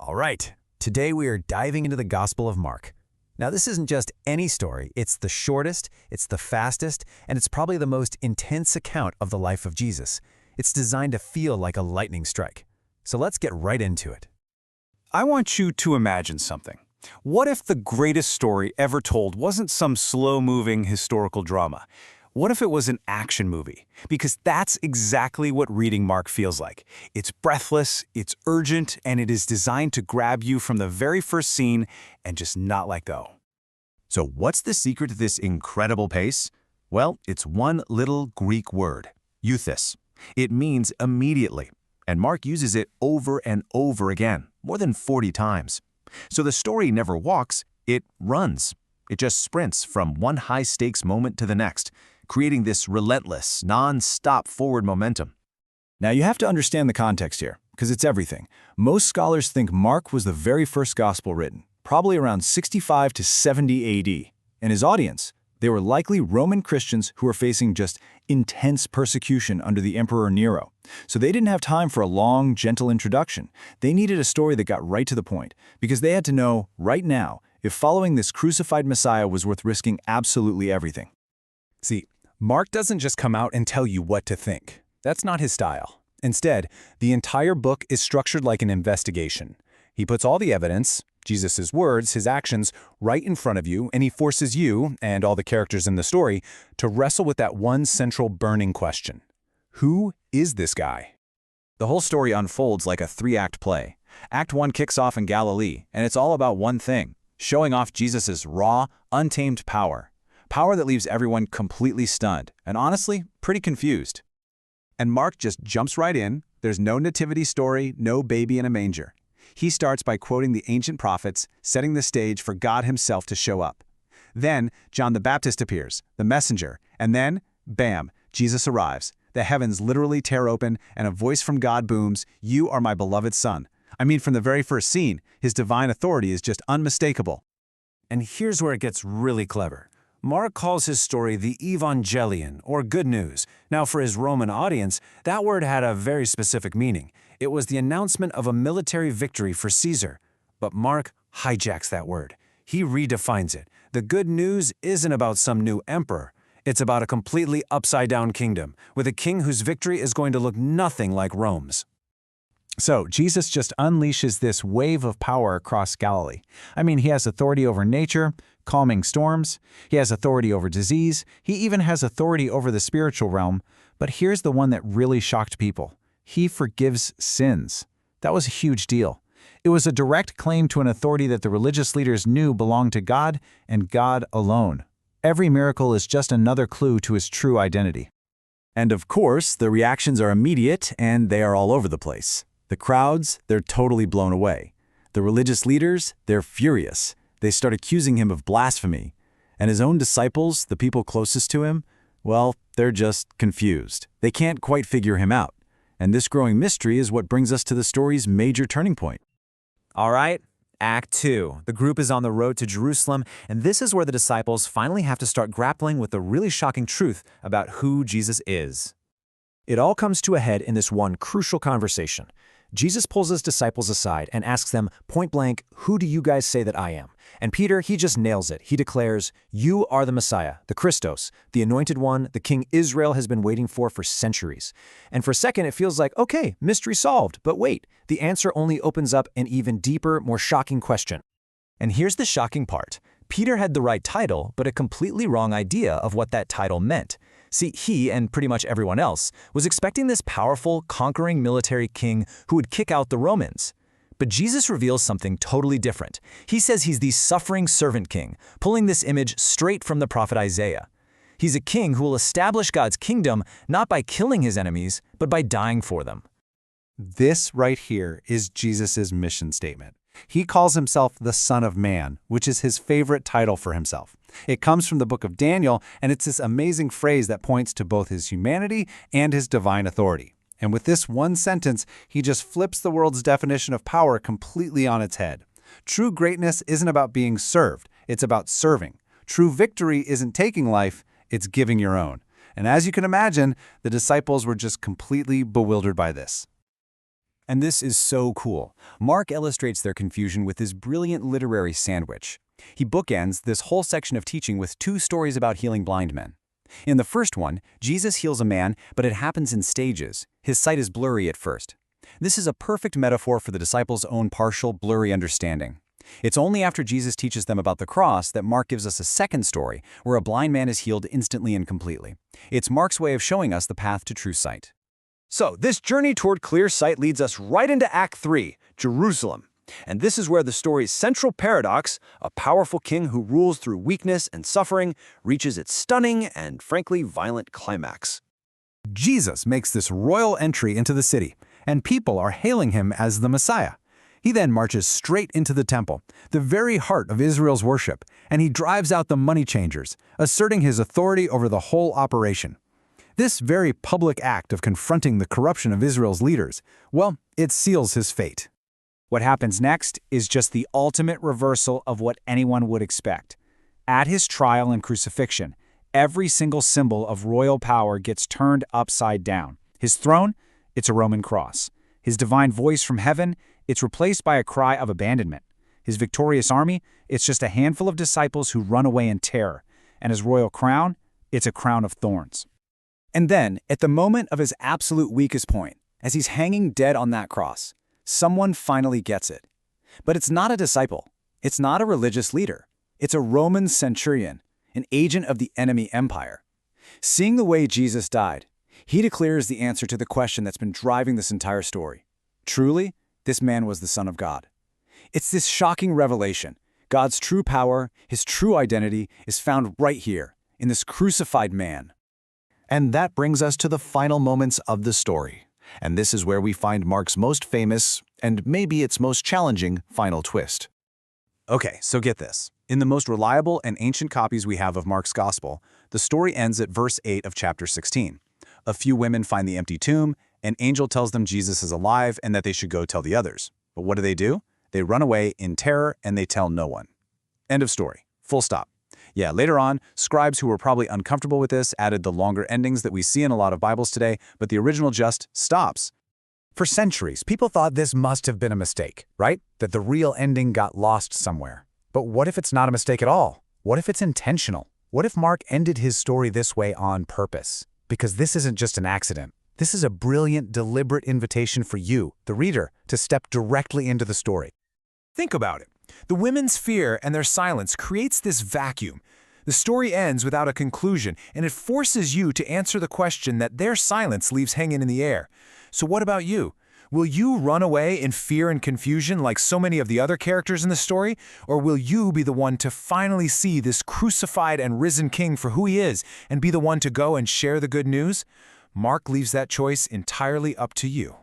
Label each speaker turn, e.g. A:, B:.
A: All right, today we are diving into the Gospel of Mark. Now, this isn't just any story. It's the shortest, it's the fastest, and it's probably the most intense account of the life of Jesus. It's designed to feel like a lightning strike. So let's get right into it.
B: I want you to imagine something. What if the greatest story ever told wasn't some slow-moving historical drama? What if it was an action movie? Because that's exactly what reading Mark feels like. It's breathless, it's urgent, and it is designed to grab you from the very first scene and just not let go.
C: So what's the secret to this incredible pace? Well, it's one little Greek word, euthys. It means immediately, and Mark uses it over and over again, more than 40 times. So the story never walks, it runs. It just sprints from one high-stakes moment to the next, creating this relentless, non-stop forward momentum.
B: Now you have to understand the context here, because it's everything. Most scholars think Mark was the very first gospel written, probably around 65 to 70 AD. And his audience, they were likely Roman Christians who were facing just intense persecution under the Emperor Nero. So they didn't have time for a long, gentle introduction. They needed a story that got right to the point, because they had to know, right now, if following this crucified Messiah was worth risking absolutely everything.
A: See, Mark doesn't just come out and tell you what to think. That's not his style. Instead, the entire book is structured like an investigation. He puts all the evidence, Jesus' words, his actions, right in front of you, and he forces you, and all the characters in the story, to wrestle with that one central burning question. Who is this guy?
D: The whole story unfolds like a three-act play. Act 1 kicks off in Galilee, and it's all about one thing, showing off Jesus' raw, untamed power. Power that leaves everyone completely stunned, and honestly, pretty confused.
E: And Mark just jumps right in. There's no nativity story, no baby in a manger. He starts by quoting the ancient prophets, setting the stage for God himself to show up. Then, John the Baptist appears, the messenger, and then, bam, Jesus arrives. The heavens literally tear open, and a voice from God booms, "You are my beloved Son." I mean, from the very first scene, his divine authority is just unmistakable.
A: And here's where it gets really clever. Mark calls his story the Evangelion, or good news. Now, for his Roman audience, that word had a very specific meaning. It was the announcement of a military victory for Caesar. But Mark hijacks that word. He redefines it. The good news isn't about some new emperor. It's about a completely upside-down kingdom, with a king whose victory is going to look nothing like Rome's.
F: So, Jesus just unleashes this wave of power across Galilee. I mean, he has authority over nature, calming storms. He has authority over disease. He even has authority over the spiritual realm. But here's the one that really shocked people. He forgives sins. That was a huge deal. It was a direct claim to an authority that the religious leaders knew belonged to God and God alone. Every miracle is just another clue to his true identity.
D: And of course, the reactions are immediate and they are all over the place. The crowds, they're totally blown away. The religious leaders, they're furious. They start accusing him of blasphemy. And his own disciples, the people closest to him, well, they're just confused. They can't quite figure him out. And this growing mystery is what brings us to the story's major turning point.
G: All right, Act 2. The group is on the road to Jerusalem, and this is where the disciples finally have to start grappling with the really shocking truth about who Jesus is. It all comes to a head in this one crucial conversation. Jesus pulls his disciples aside and asks them point blank, "Who do you guys say that I am?" And Peter, he just nails it. He declares, "You are the Messiah, the Christos, the anointed one, the king Israel has been waiting for centuries." And for a second, it feels like, okay, mystery solved. But wait, the answer only opens up an even deeper, more shocking question. And here's the shocking part. Peter had the right title, but a completely wrong idea of what that title meant. See, he, and pretty much everyone else, was expecting this powerful, conquering military king who would kick out the Romans. But Jesus reveals something totally different. He says he's the suffering servant king, pulling this image straight from the prophet Isaiah. He's a king who will establish God's kingdom not by killing his enemies, but by dying for them.
E: This right here is Jesus' mission statement. He calls himself the Son of Man, which is his favorite title for himself. It comes from the book of Daniel, and it's this amazing phrase that points to both his humanity and his divine authority. And with this one sentence, he just flips the world's definition of power completely on its head. True greatness isn't about being served, it's about serving. True victory isn't taking life, it's giving your own. And as you can imagine, the disciples were just completely bewildered by this.
B: And this is so cool. Mark illustrates their confusion with this brilliant literary sandwich. He bookends this whole section of teaching with two stories about healing blind men. In the first one, Jesus heals a man, but it happens in stages. His sight is blurry at first. This is a perfect metaphor for the disciples' own partial, blurry understanding. It's only after Jesus teaches them about the cross that Mark gives us a second story, where a blind man is healed instantly and completely. It's Mark's way of showing us the path to true sight.
H: So, this journey toward clear sight leads us right into Act 3, Jerusalem. And this is where the story's central paradox, a powerful king who rules through weakness and suffering, reaches its stunning and, frankly, violent climax.
A: Jesus makes this royal entry into the city, and people are hailing him as the Messiah. He then marches straight into the temple, the very heart of Israel's worship, and he drives out the money changers, asserting his authority over the whole operation. This very public act of confronting the corruption of Israel's leaders, well, it seals his fate.
F: What happens next is just the ultimate reversal of what anyone would expect. At his trial and crucifixion, every single symbol of royal power gets turned upside down. His throne, it's a Roman cross. His divine voice from heaven, it's replaced by a cry of abandonment. His victorious army, it's just a handful of disciples who run away in terror. And his royal crown, it's a crown of thorns.
B: And then, at the moment of his absolute weakest point, as he's hanging dead on that cross, someone finally gets it. But it's not a disciple. It's not a religious leader. It's a Roman centurion, an agent of the enemy empire. Seeing the way Jesus died, he declares the answer to the question that's been driving this entire story. Truly, this man was the Son of God. It's this shocking revelation. God's true power, his true identity, is found right here, in this crucified man.
C: And that brings us to the final moments of the story. And this is where we find Mark's most famous, and maybe its most challenging, final twist.
G: Okay, so get this. In the most reliable and ancient copies we have of Mark's Gospel, the story ends at verse 8 of chapter 16. A few women find the empty tomb, an angel tells them Jesus is alive and that they should go tell the others. But what do? They run away in terror and they tell no one. End of story. Full stop. Yeah, later on, scribes who were probably uncomfortable with this added the longer endings that we see in a lot of Bibles today, but the original just stops.
F: For centuries, people thought this must have been a mistake, right? That the real ending got lost somewhere. But what if it's not a mistake at all? What if it's intentional? What if Mark ended his story this way on purpose? Because this isn't just an accident. This is a brilliant, deliberate invitation for you, the reader, to step directly into the story.
A: Think about it. The women's fear and their silence creates this vacuum. The story ends without a conclusion, and it forces you to answer the question that their silence leaves hanging in the air. So what about you? Will you run away in fear and confusion like so many of the other characters in the story? Or will you be the one to finally see this crucified and risen king for who he is and be the one to go and share the good news? Mark leaves that choice entirely up to you.